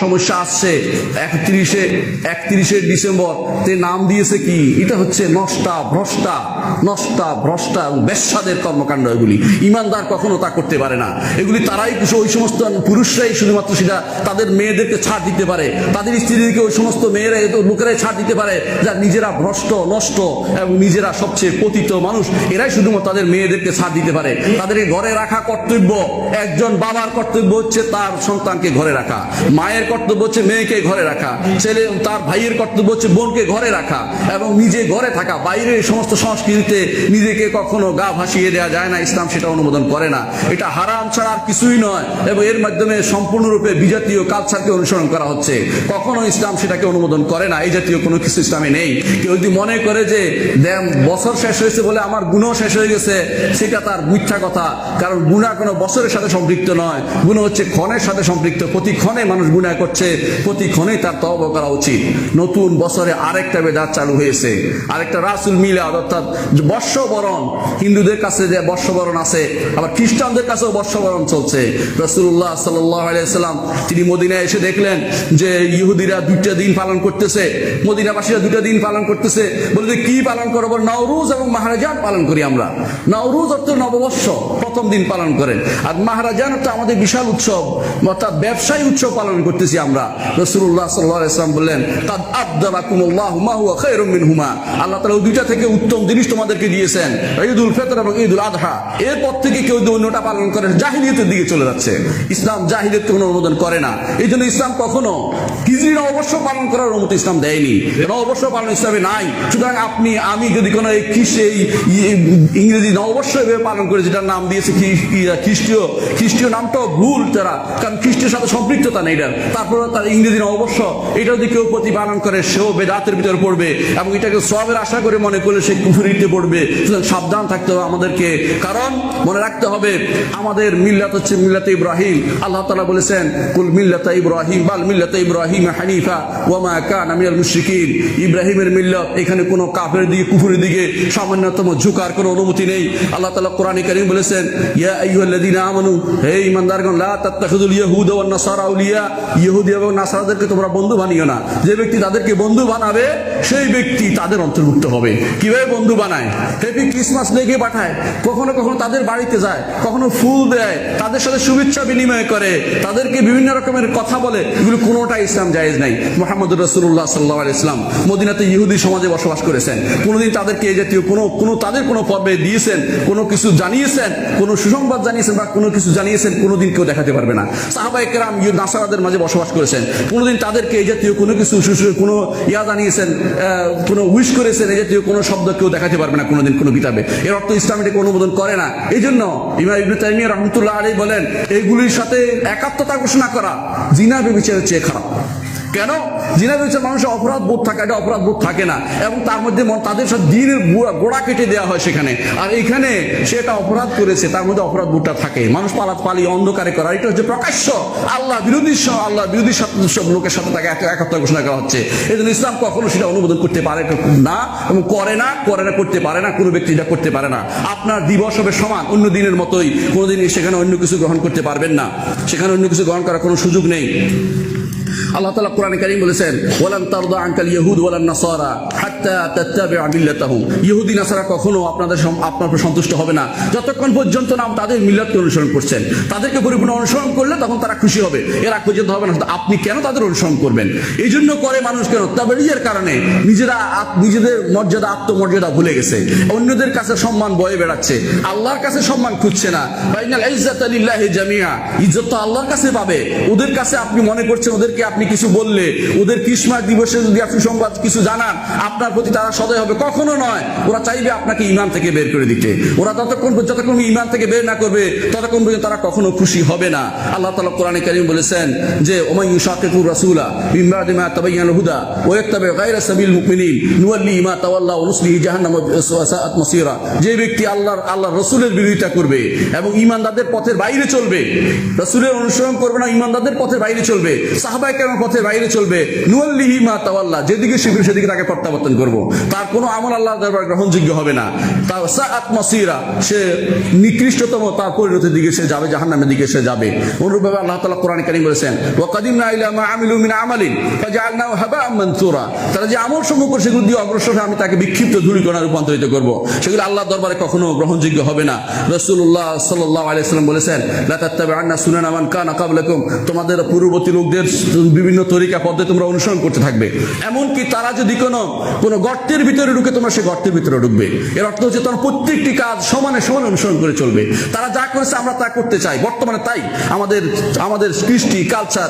সমস্যা আসছে 31শে ডিসেম্বর তে নাম দিয়েছে কি, এটা হচ্ছে নষ্টা ভ্রষ্টা এবং বেশ্যাদের কর্মকাণ্ড। এগুলি ইমানদার কখনো তা করতে পারে না। এগুলি তারাই, ওই সমস্ত পুরুষরাই শুধুমাত্র সেটা তাদের মেয়েদেরকে ছাড় দিতে পারে, তাদের স্ত্রীদেরকে ওই সমস্ত মেয়েরা লোকেরাই ছাড় দিতে পারে যারা নিজেরা ভ্রষ্ট নষ্ট এবং নিজেরা সবচেয়ে পতিত মানুষ, এরাই শুধুমাত্র তাদের মেয়েদেরকে ছাড় দিতে পারে। তাদেরকে ঘরে রাখা কর্তব্য। একজন বাবার কর্তব্য হচ্ছে তার সন্তানকে ঘরে রাখা, মায়ের কর্তব্য হচ্ছে মেয়েকে ঘরে রাখা, ছেলে তার ভাইয়ের কর্তব্য হচ্ছে বোনকে ঘরে রাখা এবং নিজে ঘরে থাকা। বাইরের সমস্ত সংস্কৃতিতে নিজেকে কখনো গা ভাসিয়ে দেওয়া যায় না, ইসলাম সেটা অনুমোদন করে না। এটা হারাম ছাড়া আর কিছুই নয় এবং এর মাধ্যমে সম্পূর্ণরূপে বিজাতীয় কালচারকে অনুসরণ করা হচ্ছে। কখনো ইসলাম সেটাকে অনুমোদন করে না, এই জাতীয় কোনো কিছু ইসলামে নেই। কেউ যদি মনে করে যে বছর শেষ হয়েছে বলে আমার গুনাহ শেষ হয়ে গেছে, সেটা তার মিথ্যা কথা। কারণ গুনাহ কোনো বছরের সাথে সম্পৃক্ত নয়, গুনাহ হচ্ছে ক্ষণের সাথে সম্পৃক্ত। প্রতি ক্ষণে মানুষ গুনাহ করছে, প্রতি ক্ষণেই তার তওবা করা উচিত। নতুন বছরে আরেকটা বেদাত চালু হয়েছে, আরেকটা রাসূল মিলাদ, অর্থাৎ বর্ষবরণ। হিন্দুদের কাছে যে বর্ষবরণ আছে, আবার খ্রিস্টানদের কাছেও বর্ষবরণ চলছে। রাসূলুল্লাহ সাল্লাল্লাহু আলাইহি সাল্লাম তিনি মদিনায় এসে দেখলেন যে ইহুদিরা 2টা দিন পালন করতেছে, মদিনাবাসীরা 2টা দিন পালন করতেছে। বলে যে কি পালন করবো? নওরুজ এবং মাহরাজান পালন করি আমরা। নওরুজ অর্থ নববর্ষ, প্রথম দিন পালন করেন, আর মাহরাজান অর্থ আমাদের বিশাল উৎসব, অর্থাৎ ব্যবসায়ী উৎসব পালন করতেছি আমরা। রাসূলুল্লাহ সাল্লাল্লাহু আলাইহি সাল্লাম বললেন, কাদ আবদালাকুমুল্লাহু মা হুয়া খায়রুম মিনহুমা, আল্লাহ তাআলা 2টা থেকে উত্তম জিনিস তোমাদেরকে দিয়েছেন, ঈদুল ফিতর এবং ঈদুল আযহা। এরপর থেকে কেউ যদি অন্যটা পালন করে জাহিলিয়াতের দিকে চলে যাচ্ছে। ইসলাম জাহিলিয়াতকে কোনো অনুমোদন করে না। এই জন্য ইসলাম কখনো হিজরি নববর্ষ পালন করার অনুমতি ইসলাম দেয়নি। নববর্ষ পালন ইসলামে নাই। সুতরাং আমি যদি কোনো ইংরেজি নববর্ষ এভাবে পালন করে, যেটার নাম দিয়েছে খ্রিস্টীয় নামটাও ভুল তারা, কারণ খ্রিস্টের সাথে সম্পৃক্ততা নেই এটার। তারপরে তার ইংরেজি নববর্ষ, এটা যদি কেউ প্রতিপালন করে সেও বেদাতের ভিতরে পড়বে এবং এটাকে সওয়াবের আশা করে মনে করলে সে কুফরিতে পড়বে। সুতরাং সাবধান থাকতে হবে আমাদেরকে। কারণ মনে রাখতে হবে আমাদের মিল্লাত হচ্ছে মিল্লাতে ইব্রাহিম। আল্লাহ তাআলা বলেছেন, কুল মিল্লাতে ইব্রাহিম বাল মিল্লাতে ইব্রাহিম হানিফা ওয়া মা কানা মিনাল মুশরিকিন। ইব্রাহিমের মিল্লাত, এখানে কোনো কাফের দিকে কুফরের দিকে সামান্যতম ঝুঁকার কোনো অনুমতি নেই। আল্লাহ তাআলা কোরআনে কারীম বলেছেন, ইয়া আইয়ুহাল্লাযীনা আমানু, হে ঈমানদারগণ, লা তাত্তাখিযুল ইয়াহুদা ওয়ান নাসারা আউলিয়া, ইহুদি এবং নাসারাদেরকে তোমরা বন্ধু বানিও না। যে ব্যক্তি তাদেরকে বন্ধু বানাবে সেই ব্যক্তি তাদের অন্তর্ভুক্ত হবে। কিভাবে বন্ধু বানায়? হ্যাপি ক্রিসমাস লিখে পাঠায়, কখনো কখনো তাদের বাড়িতে যায়, কখনো ফুল দেয়, তাদের সাথে শুভেচ্ছা বিনিময় করে, তাদেরকে বিভিন্ন রকমের কথা বলে। এগুলো কোনোটা ইসলাম জায়েজ নাই। মুহাম্মদুর রাসূলুল্লাহ সাল্লাল্লাহু আলাইহি ওয়াসাল্লাম মদিনাতে ইহুদি সমাজে বসবাস করেছেন। কোনোদিন তাদেরকে এই জাতীয় তাদের কোনো পর্বে দিয়েছেন, কোনো কিছু জানিয়েছেন, কোনো সুসংবাদ জানিয়েছেন বা কোনো কিছু জানিয়েছেন, কোনোদিন কেউ দেখাতে পারবে না। সাহাবায়ে কেরাম নাসারাদের মাঝে বসবাস করেছেন, কোনোদিন তাদেরকে এই জাতীয় কোনো কিছু কোনো জানিয়েছেন, কোনো উইশ করেছেন, এই জাতীয় কোনো শব্দ কেউ দেখাতে পারবে না কোনোদিন কোনো কিতাবে। এর অর্থ ইসলাম এটাকে অনুমোদন করে না। এই জন্য ইমাম ইবনে তাইমিয়া রাহমাতুল্লাহ আলাইহি বলেন, এগুলির সাথে একাত্মতা ঘোষণা করা জিনা ব্যভিচারের চেয়ে খারাপ। কেন? জিনা ব্যভিচার মানুষের অপরাধ বোধ থাকে, এটা অপরাধ বোধ থাকে না এবং তার মধ্যে তাদের সাথে দিনের গোড়া কেটে দেওয়া হয় সেখানে। আর এখানে সে এটা অপরাধ করেছে, তার মধ্যে অপরাধ বোধটা থাকে। মানুষ পালিয়ে অন্ধকারে করা, এটা হচ্ছে প্রকাশ্য আল্লাহ বিরোধী সব লোকের সাথে তাকে একাত্মতা ঘোষণা করা হচ্ছে। এই জন্য ইসলাম কখনো সেটা অনুমোদন করতে পারে না এবং করতে পারে না। কোনো ব্যক্তি এটা করতে পারে না। আপনার দিবস হবে সমান অন্য দিনের মতোই, কোনোদিন সেখানে অন্য কিছু গ্রহণ করতে পারবেন না, সেখানে অন্য কিছু গ্রহণ করার কোনো সুযোগ নেই। আল্লাহ তাআলা কোরআনে কারীম বলেছেন, ওয়ালান তারদা আনকাল ইয়াহুদ ওয়ালান নাসারা হাত্তা তাত্তাবি'a মিল্লাতাহুম। ইহুদি নাসারা কখনো আপনার উপর সন্তুষ্ট হবে না যতক্ষণ পর্যন্ত না তাদের মিল্লাতকে অনুসরণ করছেন। তাদেরকে পরিপূর্ণ অনুসরণ করলে তখন তারা খুশি হবে, এর আগ পর্যন্ত হবে না। আপনি কেন তাদের অনুসরণ করবেন? এই জন্য করে মানুষ কেন? তাবেঈয়ের কারণে নিজেদের মর্যাদা, আত্মমর্যাদা ভুলে গেছে, অন্যদের কাছে সম্মান বয়ে বেড়াচ্ছে, আল্লাহর কাছে সম্মান খুঁজছে না। ফাইনাল ইজ্জাতু লিল্লাহি জামিআ, ইজ্জত তো আল্লাহর কাছে পাবে। ওদের কাছে আপনি মনে করছেন ওদেরকে আপনি কিছু বললে, ওদের ক্রিসমাস দিবসে যদি আপনি সংবাদ কিছু জানান, আপনার প্রতি তারা সদয় হবে? কখনো নয়। ওরা চাইবে আপনাকে ঈমান থেকে বের করে দিতে। ওরা যতক্ষণ ঈমান থেকে বের না করবে ততক্ষণ পর্যন্ত তারা কখনো খুশি হবে না। আল্লাহ তাআলা কোরআনে কারীম বলেছেন যে, ওমাই ইউশাকিকুর রাসূলা মিন বা'দি মা তাবায়্যানাল হুদা ওয়া ইয়াত্তাবি গায়রা সাবিল মুমিনিন নুওয়াল্লিহি মা তাওয়াল্লা ওয়া নুসলিহি জাহান্নাম ওয়া সাআত মাসীরা। যে ব্যক্তি আল্লাহর রাসূলের বিরোধিতা করবে এবং ঈমানদারদের পথের বাইরে চলবে, রাসূলের অনুসরণ করবে না, ঈমানদারদের পথের বাইরে চলবে। সাহাবা কেমন পথে বাইরে চলবে, নুয়াল্লিহি মা তাওয়াল্লা, যেদিকে শিখবে সেদিকে তাকে প্রত্যাবর্তন করব। তার কোনো আমল আল্লাহর দরবারে গ্রহণযোগ্য হবে না। তার সাআত মাসিরা, সে নিকৃষ্টতম তার পরিণতির দিকে সে যাবে, জাহান্নামের দিকে সে যাবে। অনুরূপভাবে আল্লাহ তাআলা কোরআন কারীম বলেছেন, ওয়া কাদিমনা ইলা মা আমিলু মিন আমালিন ফাজআলনাহু হাবাআন মানসুরা, তারা যে আমল সমূহ করে সেগুলো দিয়ে অগ্রসর হয়ে আমি তাকে বিক্ষিপ্ত ধূলিকণায় রূপান্তরিত করব। সেগুলো আল্লাহর দরবারে কখনো গ্রহণযোগ্য হবে না। রাসূলুল্লাহ সাল্লাল্লাহু আলাইহি ওয়াসাল্লাম বলেছেন, লা তাত্তাবি'আন্না সুনানা মান কানা ক্বাবলাকুম, তোমাদের পূর্ববর্তী লোকদের বিভিন্ন তরিকা পদ্ধতি তোমরা অনুসরণ করতে থাকবে। এমনকি তারা যদি কোনো গর্তের ভিতরে ঢুকে, তোমরা সেই গর্তের ভিতরে ঢুকবে। এর অর্থ হচ্ছে তোমরা প্রত্যেকটি কাজ সমানে সমানে অনুসরণ করে চলবে। তারা যা করেছে আমরা তা করতে চাই। বর্তমানে তাই আমাদের কৃষ্টি কালচার,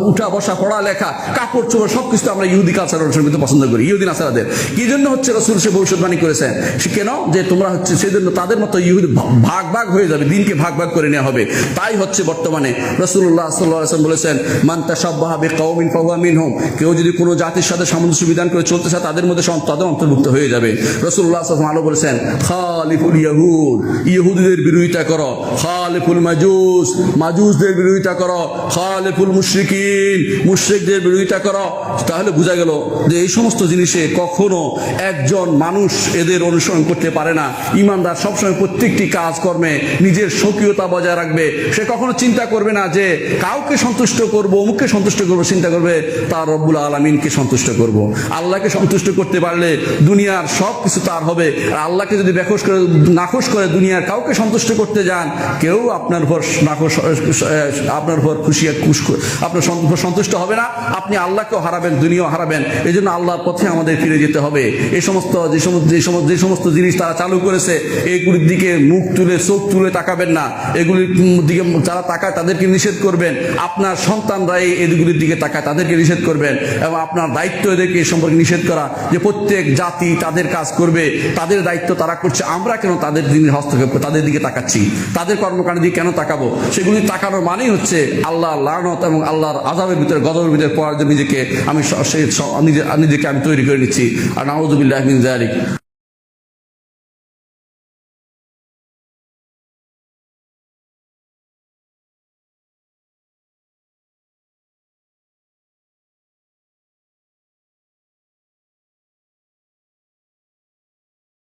উঠা বসা, পড়ালেখা, কাপড় চোপড় সবকিছু আমরা ইহুদি কালচার অনুসরণ করতে পছন্দ করি, ইহুদি নাসারাদের। কি জন্য হচ্ছে? রাসূল সে ভবিষ্যৎবাণী করেছেন। সে কেন? যে তোমরা হচ্ছে সেজন্য তাদের মতো ইহুদি ভাগ ভাগ হয়ে যাবে, দিনকে ভাগ ভাগ করে নেওয়া হবে। তাই হচ্ছে বর্তমানে রাসূলুল্লাহ সাল্লাল্লাহু আলাইহি ওয়াসাল্লাম বলেছেন, মান তাশাব্বাহা বিকাওমিন ফাহুয়া মিনহুম, কেউ যদি কোনো জাতির সাথে সামঞ্জস্য বিধান করে চলতে চায় তাদের মধ্যে তাদের অন্তর্ভুক্ত হয়ে যাবে। রাসূলুল্লাহ সাল্লাল্লাহু আলাইহি ওয়াসাল্লাম বলেছেন, খালিফুল ইয়াহুদ, ইহুদিদের বিরোধিতা করো, খালিফুল মাজুস, মাজুসদের বিরোধিতা করো, খালিফুল মুশরিকিন, মুশরিকদের বিরোধিতা করো। তাহলে বোঝা গেল যে এই সমস্ত জিনিসে কখনো একজন মানুষ এদের অনুসরণ করতে পারে না। ইমানদার সবসময় প্রত্যেকটি কাজ কর্মে নিজের স্বকীয়তা বজায় রাখবে। সে কখনো চিন্তা করবে না যে কাউকে সন্তুষ্ট করব, অমুককে সন্তুষ্ট করব, চিন্তা করবে তার রব্বুল আলামিনকে সন্তুষ্ট করব। আল্লাহকে সন্তুষ্ট করতে পারলে দুনিয়ার সব কিছু তার হবে। আর আল্লাহকে যদি নাখোশ করে দুনিয়ার কাউকে সন্তুষ্ট করতে যান, কেউ আপনার উপর খুশি আপনার সন্তুষ্ট হবে না। আপনি আল্লাহকেও হারাবেন, দুনিয়াও হারাবেন। এই জন্য আল্লাহর পথে আমাদের ফিরে যেতে হবে। এই সমস্ত যে সমস্ত জিনিস তারা চালু করেছে, এইগুলির দিকে মুখ তুলে চোখ তুলে তাকাবেন না। এগুলির দিকে যারা তাকায় তাদেরকে নিষেধ করবেন। আপনার সন্তানরা এগুলির দিকে তাকায় তাদেরকে নিষেধ করবেন। এবং আপনার দায়িত্ব এদেরকে এই সম্পর্কে নিষেধ করা, যে প্রত্যেক জাতি তাদের কাজ করবে, তাদের দায়িত্ব তারা করছে। আমরা কেন তাদের দিকে হস্তক্ষেপ, তাদের দিকে তাকাচ্ছি? তাদের কর্মকাণ্ডের দিকে কেন তাকাবো? সেগুলি তাকানোর মানেই হচ্ছে আল্লাহর লানত এবং আল্লাহর আযাবের ভিতরে, গজবের ভিতরে পড়ার জন্য নিজেকে আমি তৈরি করে নিচ্ছি। আর নাউযুবিল্লাহি মিন যালিক।